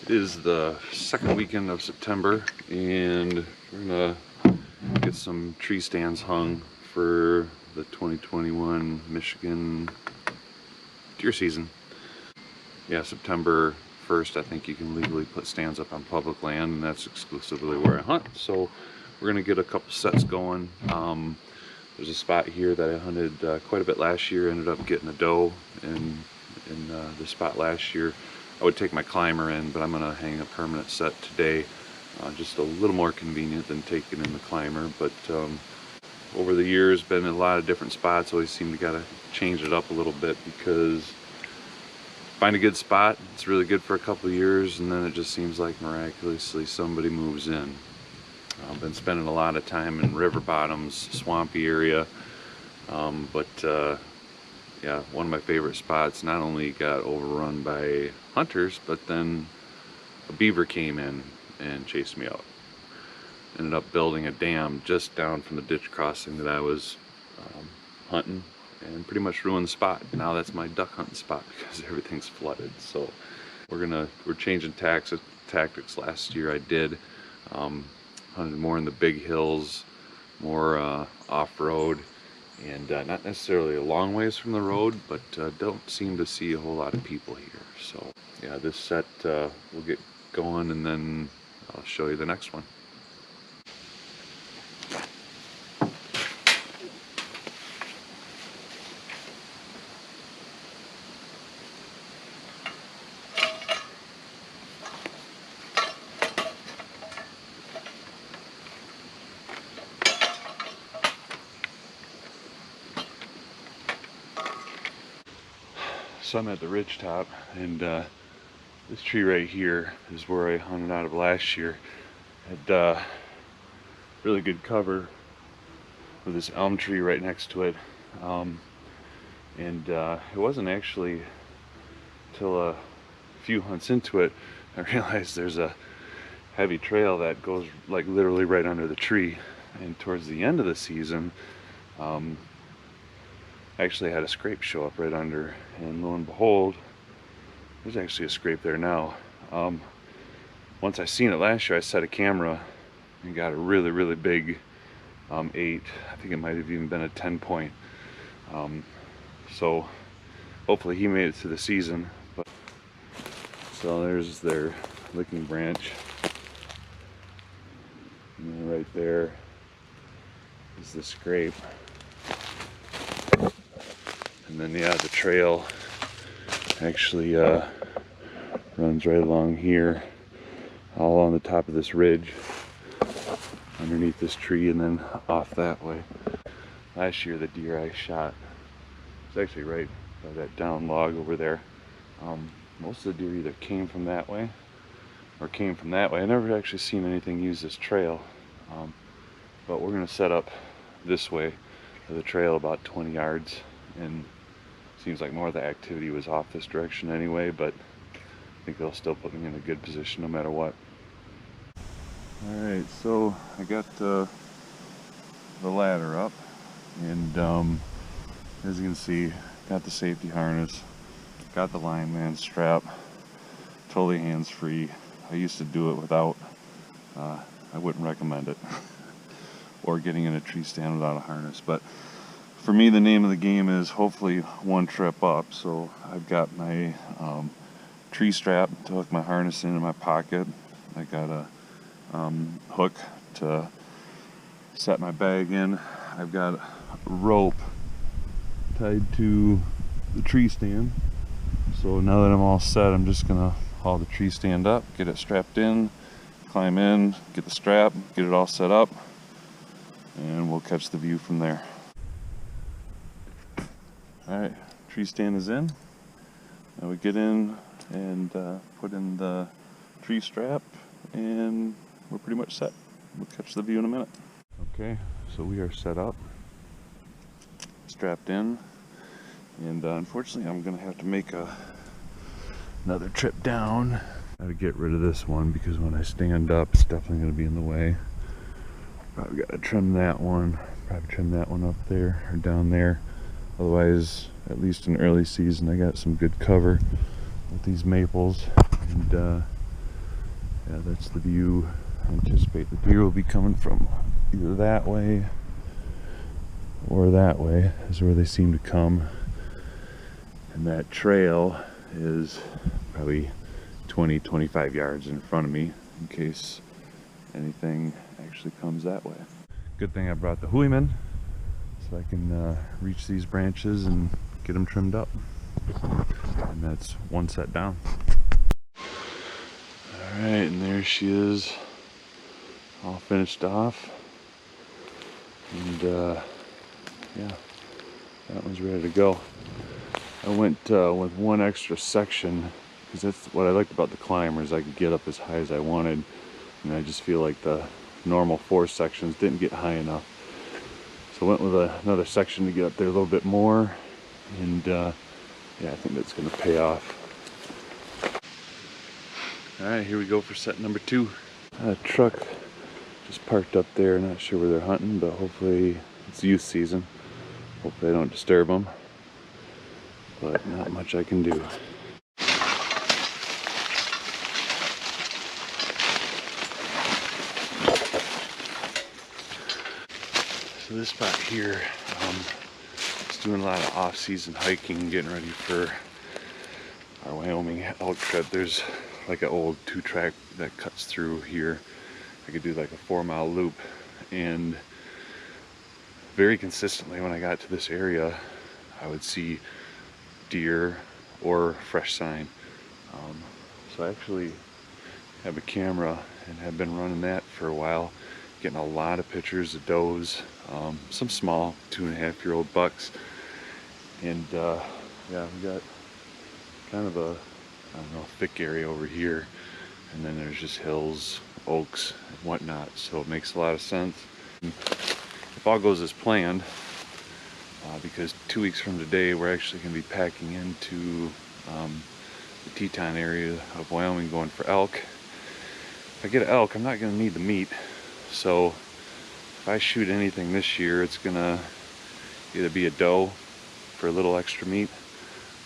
It is the second weekend of September, and we're gonna get some tree stands hung for the 2021 Michigan deer season. Yeah, September 1st, I think you can legally put stands up on public land, and that's exclusively where I hunt. So we're gonna get a couple sets going. There's a spot here that I hunted quite a bit last year. Ended up getting a doe in the spot last year. I would take my climber in, but I'm gonna hang a permanent set today. Just a little more convenient than taking in the climber, but over the years been in a lot of different spots. Always seem to gotta change it up a little bit, because find a good spot, it's really good for a couple of years, and then it just seems like miraculously somebody moves in. I've been spending a lot of time in river bottoms, swampy area, yeah, one of my favorite spots not only got overrun by hunters, but then a beaver came in and chased me out. Ended up building a dam just down from the ditch crossing that I was hunting, and pretty much ruined the spot. Now that's my duck hunting spot because everything's flooded. So we're changing tactics. Last year I did hunted more in the big hills, more off-road, and not necessarily a long ways from the road, but don't seem to see a whole lot of people here. So yeah, this set we'll get going, and then I'll show you the next one. So I'm at the ridge top, and this tree right here is where I hunted out of last year. Had really good cover with this elm tree right next to it, it wasn't actually till a few hunts into it I realized there's a heavy trail that goes like literally right under the tree. And towards the end of the season, actually had a scrape show up right under, and lo and behold, there's actually a scrape there now. Once I seen it last year, I set a camera and got a really big 8. I think it might have even been a 10 point. So hopefully he made it through the season. But so there's their licking branch, and then right there is the scrape. And then yeah, the trail actually runs right along here, all on the top of this ridge, underneath this tree, and then off that way. Last year the deer I shot was actually right by that down log over there. Most of the deer either came from that way or came from that way. I never actually seen anything use this trail, but we're gonna set up this way to the trail about 20 yards, and seems like more of the activity was off this direction anyway, but I think they'll still put me in a good position no matter what. Alright, so I got the ladder up, and as you can see, got the safety harness, got the lineman strap, totally hands-free. I used to do it without. I wouldn't recommend it or getting in a tree stand without a harness, but for me, the name of the game is hopefully one trip up. So I've got my tree strap to hook my harness in my pocket. I got a hook to set my bag in. I've got a rope tied to the tree stand. So now that I'm all set, I'm just gonna haul the tree stand up, get it strapped in, climb in, get the strap, get it all set up, and we'll catch the view from there. Alright, tree stand is in. Now we get in and put in the tree strap, and we're pretty much set. We'll catch the view in a minute. Okay, so we are set up, strapped in, and unfortunately I'm going to have to make another trip down. Gotta get rid of this one because when I stand up it's definitely going to be in the way. Probably got to trim that one, up there or down there. Otherwise, at least in early season, I got some good cover with these maples, and Yeah, that's the view. I anticipate the deer will be coming from either that way or that way, is where they seem to come. And that trail is probably 20-25 yards in front of me in case anything actually comes that way. Good thing I brought the Huiman so I can reach these branches and get them trimmed up. And that's one set down. Alright, and there she is, all finished off. And yeah, that one's ready to go. I went with one extra section because that's what I liked about the climbers. I could get up as high as I wanted, and I just feel like the normal 4 sections didn't get high enough. So I went with another section to get up there a little bit more, and yeah, I think that's going to pay off. Alright, here we go for set number 2. A truck just parked up there, not sure where they're hunting, but hopefully it's youth season. Hopefully I don't disturb them, but not much I can do. So this spot here, is doing a lot of off-season hiking, getting ready for our Wyoming elk trip. There's like an old 2-track that cuts through here. I could do like a 4-mile loop, and very consistently when I got to this area I would see deer or fresh sign. So I actually have a camera and have been running that for a while, getting a lot of pictures of does, some small 2.5-year-old bucks, and yeah, we got kind of a, I don't know, thick area over here, and then there's just hills, oaks, and whatnot, so it makes a lot of sense. If all goes as planned, because 2 weeks from today we're actually going to be packing into the Teton area of Wyoming going for elk. If I get an elk, I'm not going to need the meat, so if I shoot anything this year, it's going to either be a doe for a little extra meat,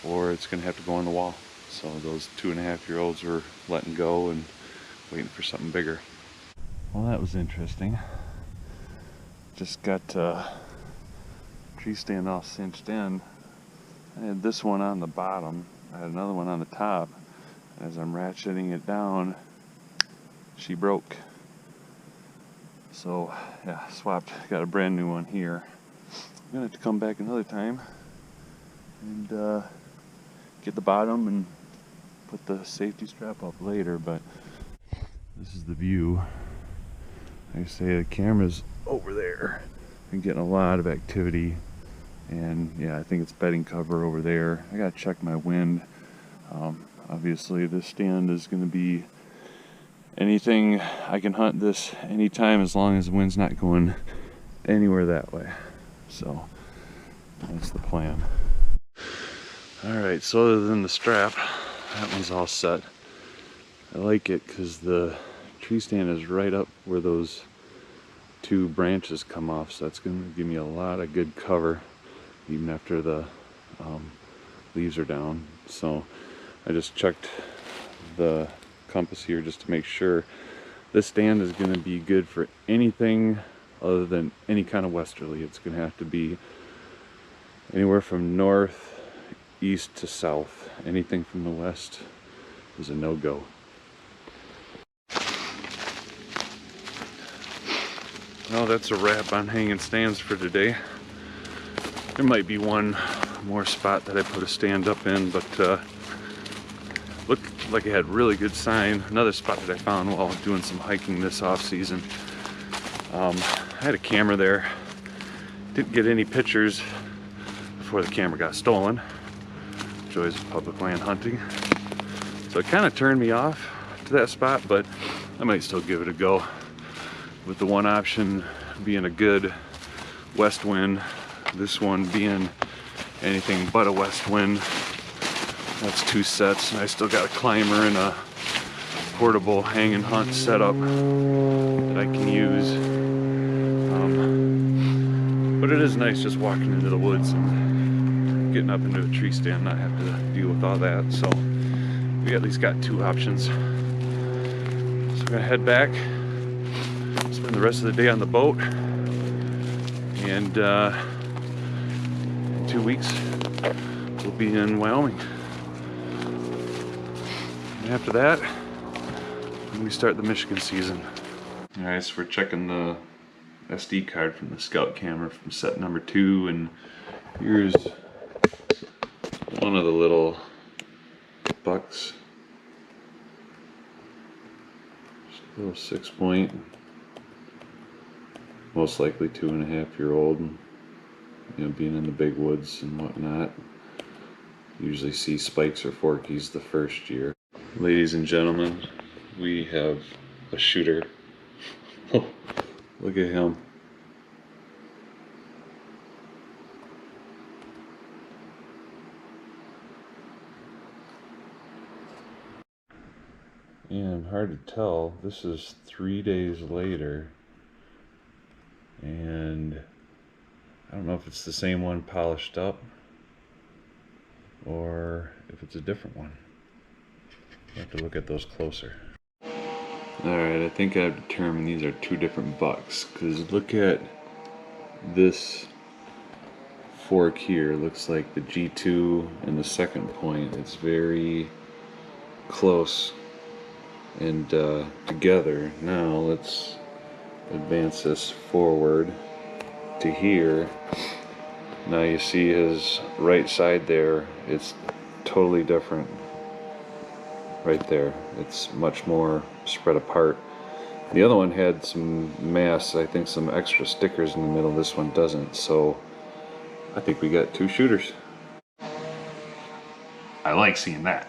or it's going to have to go on the wall. So those 2.5-year-olds are letting go and waiting for something bigger. Well, that was interesting. Just got tree stand all cinched in. I had this one on the bottom, I had another one on the top. As I'm ratcheting it down, she broke. So yeah, swapped, got a brand new one here. I'm gonna have to come back another time and get the bottom and put the safety strap up later. But this is the view. Like I say, the camera's over there. I'm getting a lot of activity, and yeah, I think it's bedding cover over there. I gotta check my wind. Obviously this stand is going to be anything. I can hunt this anytime as long as the wind's not going anywhere that way. So that's the plan. Alright, so other than the strap, that one's all set. I like it because the tree stand is right up where those 2 branches come off, so that's going to give me a lot of good cover even after the leaves are down. So I just checked the compass here just to make sure this stand is going to be good for anything other than any kind of westerly. It's going to have to be anywhere from north, east to south. Anything from the west is a no-go. Well, that's a wrap on hanging stands for today. There might be one more spot that I put a stand up in, but looked like it had really good sign. Another spot that I found while doing some hiking this off season. I had a camera there. Didn't get any pictures before the camera got stolen. Joys of public land hunting. So it kind of turned me off to that spot, but I might still give it a go. With the one option being a good west wind, this one being anything but a west wind. That's 2 sets. I still got a climber and a portable hang and hunt setup that I can use. But it is nice just walking into the woods and getting up into a tree stand, not have to deal with all that. So we at least got 2 options. So we're gonna head back, spend the rest of the day on the boat, and in 2 weeks we'll be in Wyoming. And after that, we start the Michigan season. Alright, so we're checking the SD card from the scout camera from set number 2, and here's one of the little bucks. Just a little 6-point, most likely 2.5-year-old. You know, being in the big woods and whatnot, usually see spikes or forkies the first year. Ladies and gentlemen, we have a shooter. Oh, look at him. And hard to tell, this is 3 days later, and I don't know if it's the same one polished up or if it's a different one. I have to look at those closer. Alright, I think I've determined these are 2 different bucks, because look at this fork here. Looks like the G2 and the second point. It's very close and together. Now let's advance this forward to here. Now you see his right side there, it's totally different. Right there, it's much more spread apart. The other one had some mass, I think some extra stickers in the middle. This one doesn't, so I think we got 2 shooters. I like seeing that.